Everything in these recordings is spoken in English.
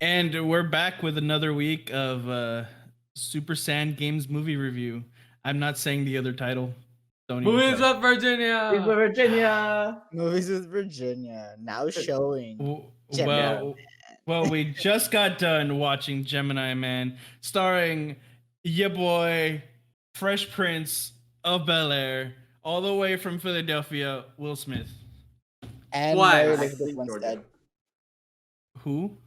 And we're back with another week of Super Sand Games movie review. I'm not saying the other title. Don't even Movies try. of He's Virginia. Virginia. Movies with Virginia now showing Gemini Well, we just got done watching Gemini Man, starring ya boy, Fresh Prince of Bel Air, all the way from Philadelphia, Will Smith. and What? Mary Elizabeth Actually, Winstead. Georgia. Who?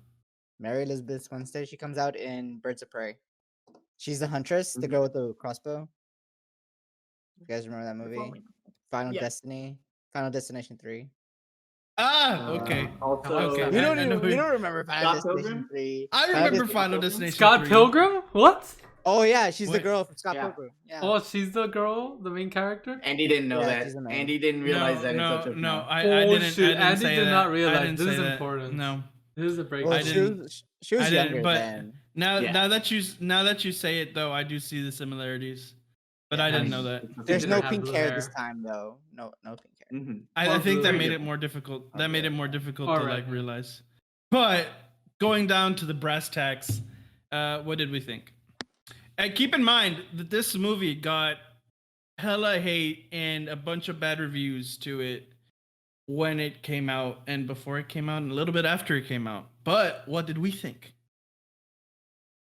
Mary Elizabeth Winstead. She comes out in Birds of Prey. She's the huntress, the girl with the crossbow. You guys remember that movie? Final Yeah. Destination 3. Ah, okay. Also, Okay, We don't I know even, we who- don't remember Final Scott Destination Pilgrim? 3. I Final remember Destination- Final Destination. Scott 3. Pilgrim? What? Oh yeah, she's the Wait. girl from Scott Yeah. Pilgrim. Yeah. Oh, she's the girl, the main character? Andy didn't know Yeah, she's that. the main. Andy didn't realize that no, in such a no, film. I Oh, didn't. shoot, I didn't Andy say did that. not I realize didn't this say is that. important. No, This is a breakdown. Well, I she didn't- was she was I didn't. younger But then. now Yeah. that you say it though, I do see the similarities. But I didn't know that. There's didn't no have pink blue hair hair. this time though. No pink hair. Mm-hmm. I Or think that blue. made it more difficult. That made it more difficult to Alright. like realize. But going down to the brass tacks, what did we think? And keep in mind that this movie got hella hate and a bunch of bad reviews to it when it came out and before it came out and a little bit after it came out. But what did we think?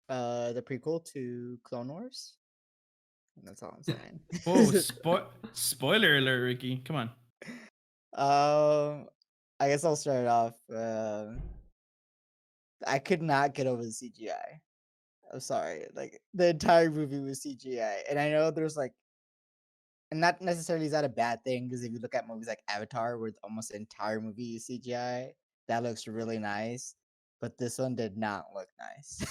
The prequel to Clone Wars. That's all I'm saying. Oh, spoiler alert, Ricky. Come on. I guess I'll start off. I could not get over the CGI. I'm sorry. Like the entire movie was CGI, and I know there's like, and not necessarily is that a bad thing because if you look at movies like Avatar, where almost the entire movie is CGI, that looks really nice. But this one did not look nice.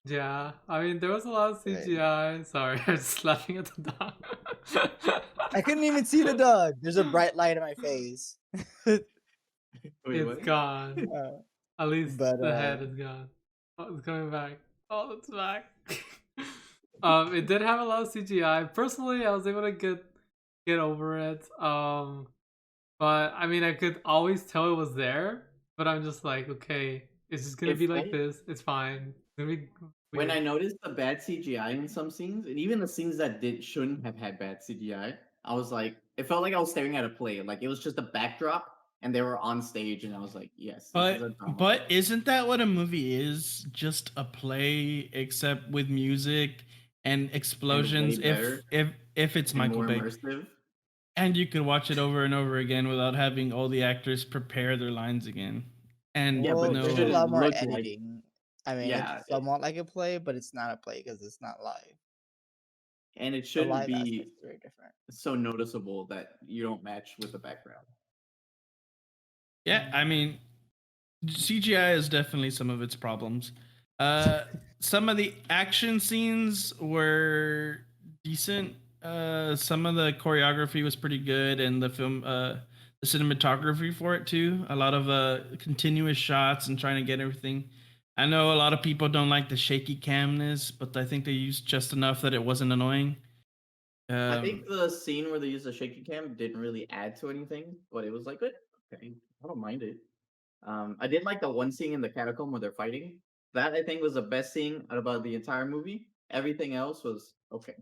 Yeah, I mean, there was a lot of CGI. Sorry, I'm just laughing at the dog. I couldn't even see the dog. There's a bright light in my face. It's gone. At least but, the head is gone. Oh, it's coming back. Oh, it's back. It did have a lot of CGI. Personally, I was able to get over it. But I mean, I could always tell it was there. But I'm just like, okay, it's just gonna be like this. It's fine. It's gonna be When I weird. noticed the bad CGI in some scenes, and even the scenes that shouldn't have had bad CGI, I was like, it felt like I was staring at a play. Like it was just a backdrop, and they were on stage, and I was like, yes. This is a drama But play. isn't that what a movie is? Just a play, except with music and explosions. better If it's And Michael more Bay, immersive. and you could watch it over and over again without having all the actors prepare their lines again. And Yeah, but well, it there's a shouldn't lot more look like- editing. I mean, Yeah, it's somewhat like a play, but it's not a play because it's not live. And it The shouldn't live be aspect is very different. so noticeable that you don't match with the background. yeah, I mean, CGI is definitely some of its problems. Some of the action scenes were decent. Some of the choreography was pretty good, and the cinematography for it too. A lot of continuous shots and trying to get everything. I know a lot of people don't like the shaky camness, but I think they used just enough that it wasn't annoying. I think the scene where they used the shaky cam didn't really add to anything, but it was like, good. Okay, I don't mind it. I did like the one scene in the catacomb where they're fighting. That I think was the best scene about the entire movie. Everything else was okay.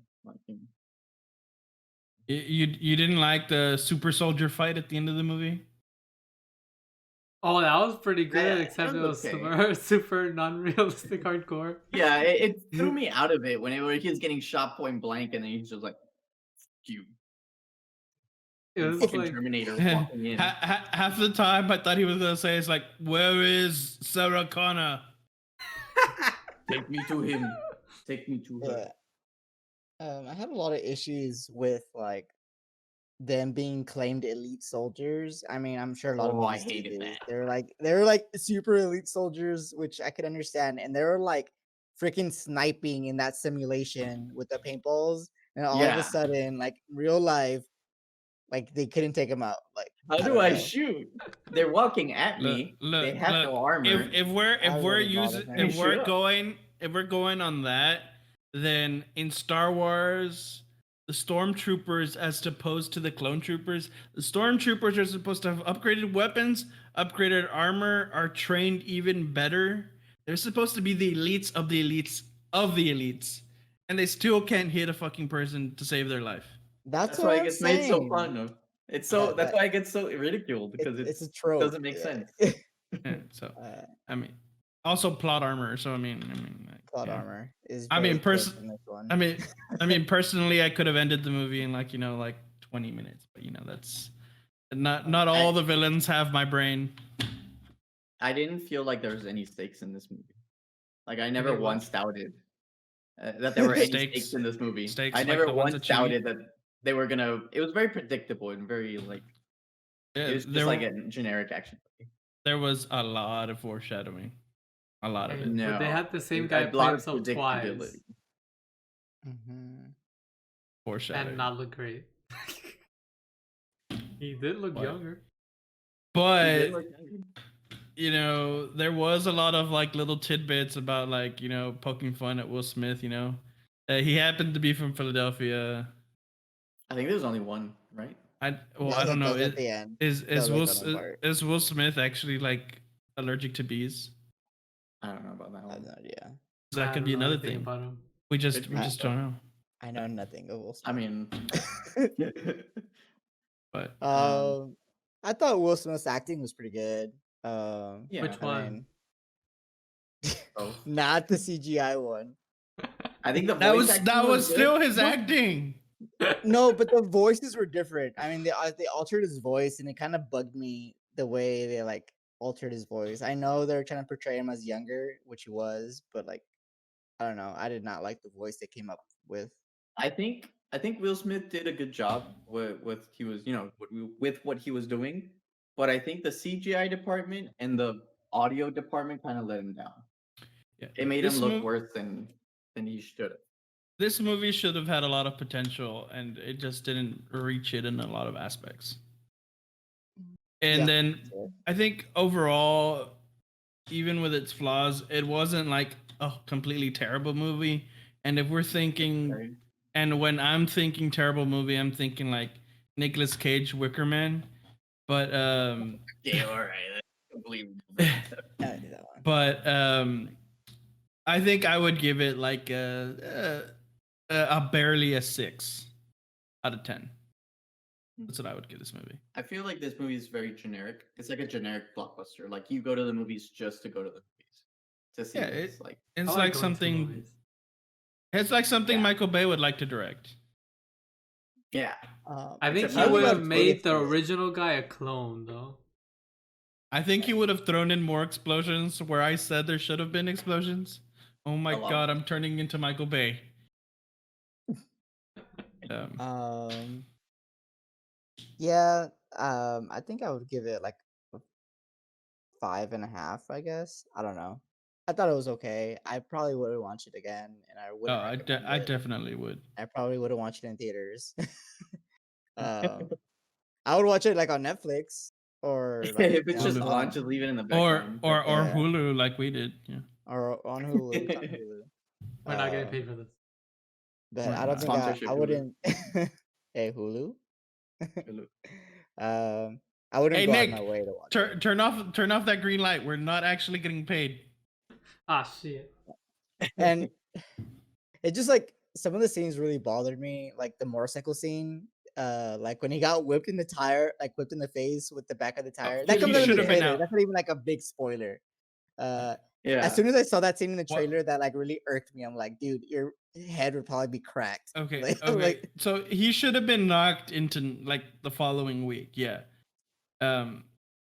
You didn't like the super soldier fight at the end of the movie? Oh, that was pretty good, Yeah, except it it was was okay. super non-realistic hardcore. Yeah, it threw me out of it when he was getting shot point blank, and then he's just like, "You." It was Fucking like Terminator walking in. Half the time I thought he was gonna say it's like, where is Sarah Connor? Take me to him. Take me to her. Yeah. I had a lot of issues with like them being claimed elite soldiers. I mean, I'm sure a lot of Oh, I movies do hated this. that. They're like super elite soldiers, which I could understand, and they were like freaking sniping in that simulation with the paintballs, and all of Yeah. a sudden, like real life, like they couldn't take them out. Like How do don't I know. shoot? They're walking at me. They have no armor. If we're going on that, then in Star Wars, the stormtroopers as opposed to the clone troopers. The stormtroopers are supposed to have upgraded weapons, upgraded armor, are trained even better. They're supposed to be the elites of the elites of the elites, and they still can't hit a fucking person to save their life. That's That's what why it I'm gets made so saying. fun. It's so That- that's that- why it gets so ridiculed because It's a it trope. doesn't make sense. Yeah, so Uh, I mean, also plot armor. So I mean, like, plot yeah. armor is. I mean, very good in this one. I mean, personally, I could have ended the movie in like 20 minutes, but that's not all the villains have my brain. I didn't feel like there was any stakes in this movie. Like I never Any what? once doubted that there were any Stakes. stakes in this movie. Stakes I like never the ones once that you eat. doubted that they were gonna. It was very predictable and very like Yeah, it was just like a generic action movie. there was a lot of foreshadowing, a lot of Hey, it. No, but they had the same a guy lot play of himself twice predictability. Mhm. Foreshadowing, and not look great. He did look What? younger. He did but look younger. there was a lot of like little tidbits about like poking fun at Will Smith. He happened to be from Philadelphia. I think there was only one, right? I That I was, don't like, know. that was at the end. Is That was, like, the fun part. is Will Smith actually like allergic to bees? I don't know about that I have one. no idea. That I could don't be know another anything thing. about him. We Could just be. don't know. I know nothing of Will Smith. I mean, But I thought Will Smith's acting was pretty good. yeah. Which one? Both. Not the CGI one. I think the that voice was acting good. still his But- acting. No, but the voices were different. I mean, they altered his voice, and it kind of bugged me the way they like altered his voice. I know they're trying to portray him as younger, which he was, but like, I don't know. I did not like the voice they came up with. I think Will Smith did a good job with he was with what he was doing, but I think the CGI department and the audio department kind of let him down. Yeah. It made This him look mov- worse than he should have. This movie should have had a lot of potential, and it just didn't reach it in a lot of aspects. And Yeah, then so- I think overall, even with its flaws, it wasn't like a completely terrible movie. And if we're thinking, Right? and when I'm thinking terrible movie, I'm thinking like Nicolas Cage, Wicker Man. But Yeah, all right. I don't believe I didn't do that one. but I think I would give it like a barely a 6 out of 10. That's what I would give this movie. I feel like this movie is very generic. It's like a generic blockbuster. Like you go to the movies just to go to the movies to see Yeah, this. Like It's I like going to something. movies. It's like something Yeah. Michael Bay would like to direct. yeah, I think Except he I would love have made the Twitter. original guy a clone, though. I think he would have thrown in more explosions where I said there should have been explosions. Oh my A lot. god, I'm turning into Michael Bay. Yeah, I think I would give it like a 5.5, I guess. I don't know. I thought it was okay. I probably wouldn't watch it again, and I Oh, wouldn't I recommend it. definitely would. I probably wouldn't watch it in theaters. I would watch it like on Netflix or like if it's just Hulu. on, just leave it in the Or background. Yeah. Hulu like we did. Yeah. or on Hulu. It's on Hulu. We're not getting Uh, paid for this. But We're I don't not. think Sponsorship I Hulu. wouldn't. Hey, Hulu. Hulu. I wouldn't Hey go Nick, out of my way to watch it. turn off that green light. We're not actually getting paid. Ah, shit. And it just like some of the scenes really bothered me, like the motorcycle scene. Like when he got whipped in the tire, like whipped in the face with the back of the tire. That he comes out in should the have been trailer. out. That's not even like a big spoiler. Yeah. As soon as I saw that scene in the What- trailer, that like really irked me. I'm like, dude, your head would probably be cracked. Okay. Like- Okay. like- So he should have been knocked into like the following week. Yeah.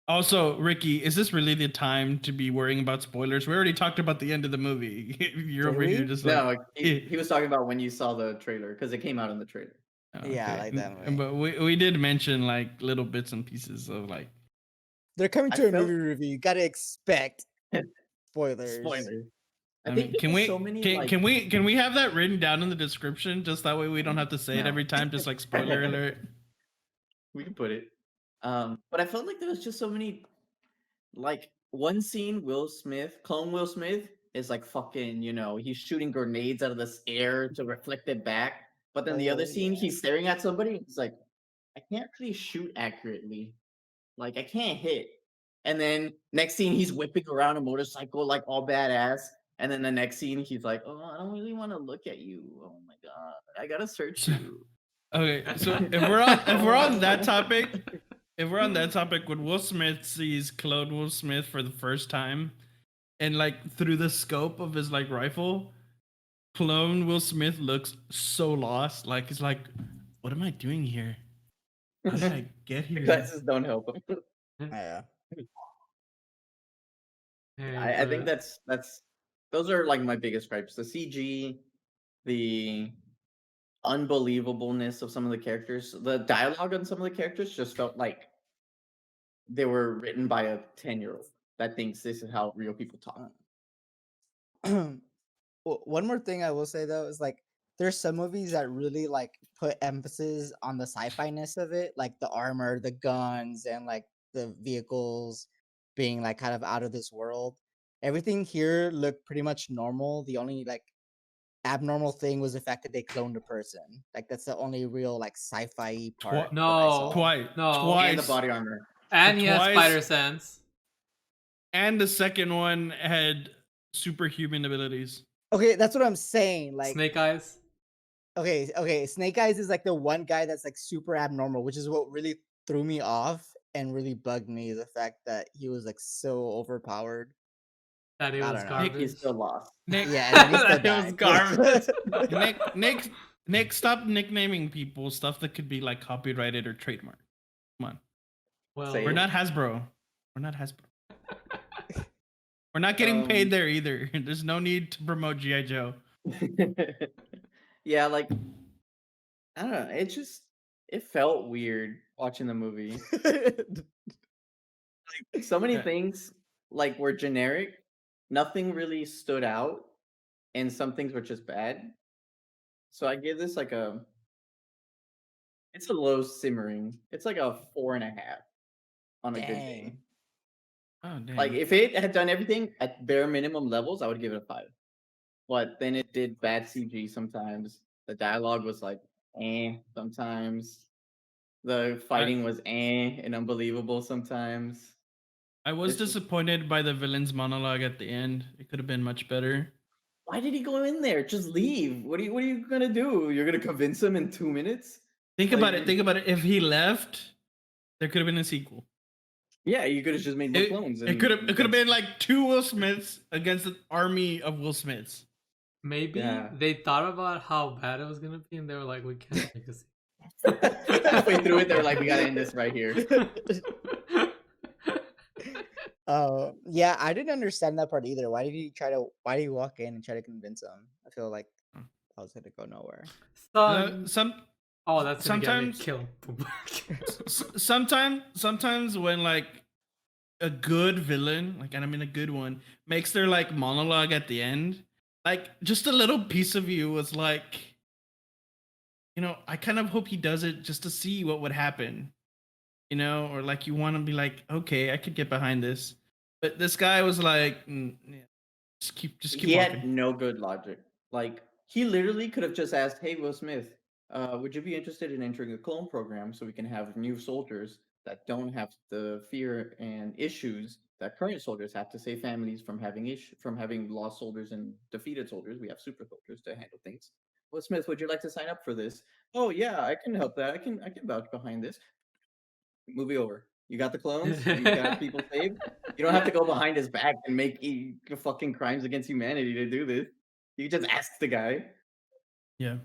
Also, Ricky, is this really the time to be worrying about spoilers? We already talked about the end of the movie. You're Did over here we? just like. No, he was talking about when you saw the trailer because it came out in the trailer. Oh, Yeah, okay. like that movie. But we did mention like little bits and pieces of like. They're coming I to a felt- movie review. You gotta expect spoilers. Spoiler. I mean, can there's we so many, can we have that written down in the description just that way we don't have to say it No. every time, just like spoiler alert. We can put it. But I felt like there was just so many, like one scene, clone Will Smith is like fucking, he's shooting grenades out of this air to reflect it back. But then the other scene, he's staring at somebody. He's like, I can't really shoot accurately. Like I can't hit. And then next scene, he's whipping around a motorcycle like all badass. And then the next scene, he's like, "Oh, I don't really want to look at you. Oh my god, I gotta search you." Okay, so if we're on that topic, when Will Smith sees clone Will Smith for the first time, and like through the scope of his like rifle, clone Will Smith looks so lost. Like he's like, what am I doing here? How did I get The here? glasses don't help him. Yeah. I think that's those are like my biggest gripes. The CG, the unbelievableness of some of the characters, the dialogue on some of the characters just felt like they were written by a 10-year-old that thinks this is how real people talk. One more thing I will say though is like there's some movies that really like put emphasis on the sci-fi-ness of it, like the armor, the guns, and like the vehicles being like kind of out of this world. Everything here looked pretty much normal. The only like abnormal thing was the fact that they cloned a person. Like that's the only real like sci-fi part. that I saw. Twice. And the body armor. And he has Twice. spider sense. And the second one had superhuman abilities. Okay, that's what I'm saying. Like Snake eyes. Okay, Snake Eyes is like the one guy that's like super abnormal, which is what really threw me off and really bugged me, the fact that he was like so overpowered. That it I was don't know. Nick garbage. is still lost. Nick, Yeah, and then he still That was died. garbage. Nick, stop nicknaming people stuff that could be like copyrighted or trademarked. Come on, Well, Say we're it. not Hasbro. We're not getting paid there either. There's no need to promote GI Joe. Yeah, like I don't know. It felt weird watching the movie. Like so many Yeah. things like were generic. Nothing really stood out, and some things were just bad. So I give this like it's a low simmering. It's like a 4.5 on a good day. Dang. Oh dang. Like if it had done everything at bare minimum levels, I would give it a 5. But then it did bad CG sometimes. The dialogue was like sometimes. The fighting was and unbelievable sometimes. I was This was- disappointed by the villain's monologue at the end. It could have been much better. Why did he go in there? Just leave. What are you gonna do? You're gonna convince him in 2 minutes? Think about it. If he left, there could have been a sequel. Yeah, you could have just made more clones. It could have been like 2 Will Smiths against an army of Will Smiths. maybe they thought about how bad it was gonna be, and they were like, "We can't make a sequel." Halfway through it, they were like, "We gotta end this right here." Yeah, I didn't understand that part either. Why did he walk in and try to convince him? I feel like I was gonna go nowhere. Oh, that's sometimes kill. sometimes when like a good villain, like, and I mean a good one, makes their like monologue at the end, like just a little piece of you was like, you know, I kind of hope he does it just to see what would happen, you know, or like you want to be like, okay, I could get behind this, but this guy was like, yeah, just keep He walking. had no good logic. Like he literally could have just asked, "Hey, Will Smith, would you be interested in entering a clone program so we can have new soldiers that don't have the fear and issues that current soldiers have to save families from having lost soldiers and defeated soldiers? We have super soldiers to handle things. Will Smith, would you like to sign up for this? Oh yeah, I can help that. I can vouch behind this. Movie over. You got the clones. You got people saved. You don't have to go behind his back and make fucking crimes against humanity to do this. You just ask the guy. Yeah.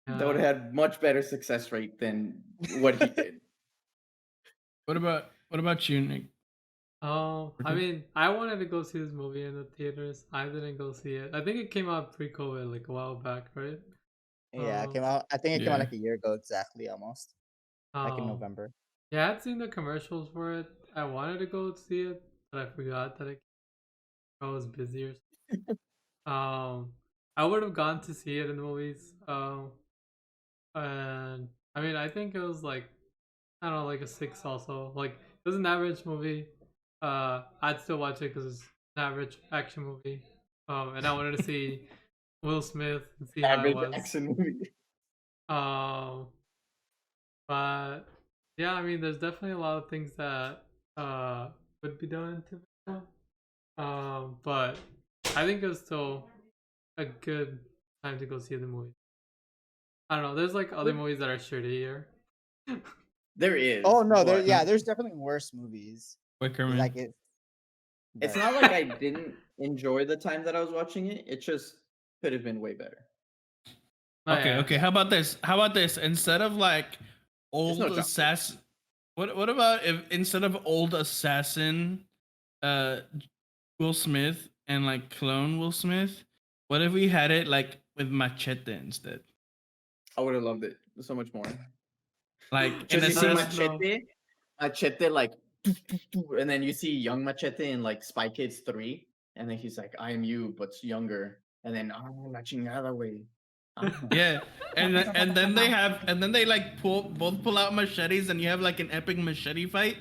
That would have had much better success rate than what he did. What about you, Nick? I mean, I wanted to go see this movie in the theaters. I didn't go see it. I think it came out pre-COVID, like a while back, right? Yeah, it came out. I think it came out like a year ago exactly, almost. Like in November. Yeah, I had seen the commercials for it. I wanted to go see it, but I forgot that I was busy or something. I would have gone to see it in the movies. And I mean, I think it was like, I don't know, like a 6 also. Like it was an average movie. I'd still watch it because it's an average action movie. And I wanted to see Will Smith and see how it Average was. action movie. Um, but yeah, I mean, there's definitely a lot of things that would be done to this one. But I think it was still a good time to go see the movie. I don't know. There's like other movies that are shittier. There is. Oh no, but there's definitely worse movies. Wickerman. Like it. It's but- not like I didn't enjoy the time that I was watching it. It just could have been way better. Okay, yeah. okay. How about this? How about this? Instead of like old no John Wick. assassin, what about if instead of old assassin, uh, Will Smith and like clone Will Smith, what if we had it like with Machete instead? I would have loved it so much more. Like in Just a you see sense, Machete like, and then you see young Machete in like Spy Kids 3, and then he's like, "I am you, but younger," and then la chingada way. yeah, and then they like both pull out machetes, and you have like an epic machete fight.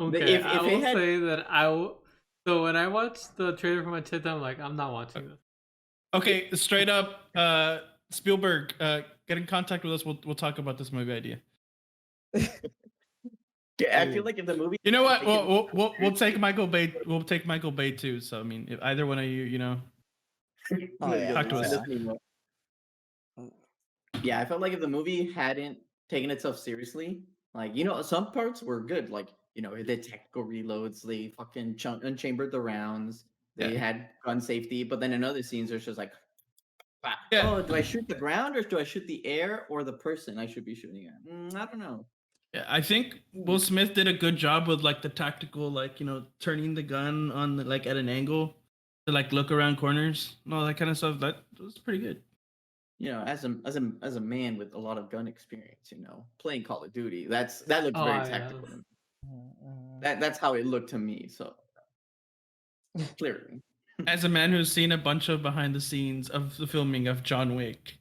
Okay, If I it will had- say that So when I watched the trailer for Machete, I'm like, I'm not watching this. Okay, straight up, Spielberg, get in contact with us. We'll talk about this movie idea. Yeah, I feel like if the movie, You know what? We'll take Michael Bay. We'll take Michael Bay too. So I mean, if either one of you, Oh, yeah, talk to us. Yeah, I felt like if the movie hadn't taken itself seriously, like some parts were good, like the tactical reloads, they fucking unchambered the rounds, they had gun safety, but then in other scenes, there's just like, oh, do I shoot the ground or do I shoot the air or the person I should be shooting at? I don't know. Yeah, I think Will Smith did a good job with like the tactical, like turning the gun on like at an angle to like look around corners and all that kind of stuff. That was pretty good. As a man with a lot of gun experience, playing Call of Duty, that looked very tactical to me. That's how it looked to me. So clearly, as a man who's seen a bunch of behind the scenes of the filming of John Wick,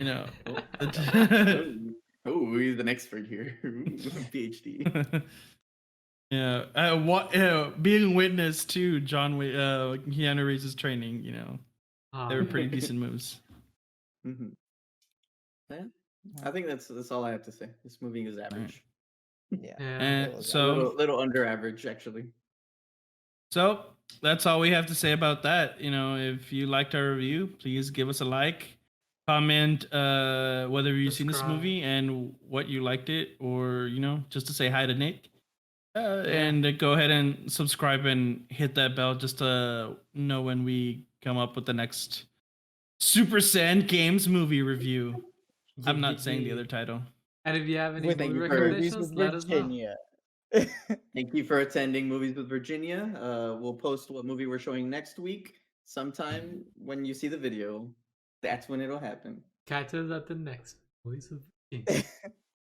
oh, he's an expert here, PhD. Yeah, being witness to John Wick, Keanu Reeves' training, they were pretty decent moves. Mm-hmm. Yeah, I think that's all I have to say. This movie is average. Yeah, and so little under average actually. So that's all we have to say about that. If you liked our review, please give us a like, comment whether you've seen this movie and what you liked it, or just to say hi to Nick. And go ahead and subscribe and hit that bell just to know when we come up with the next Super Saiyan Games movie review. I'm not saying the other title. And if you have any With movie movies recommendations, with let us know. Virginia. Thank you for attending Movies with Virginia. We'll post what movie we're showing next week. Sometime when you see the video, that's when it'll happen. Catch us at the next Movies with Virginia.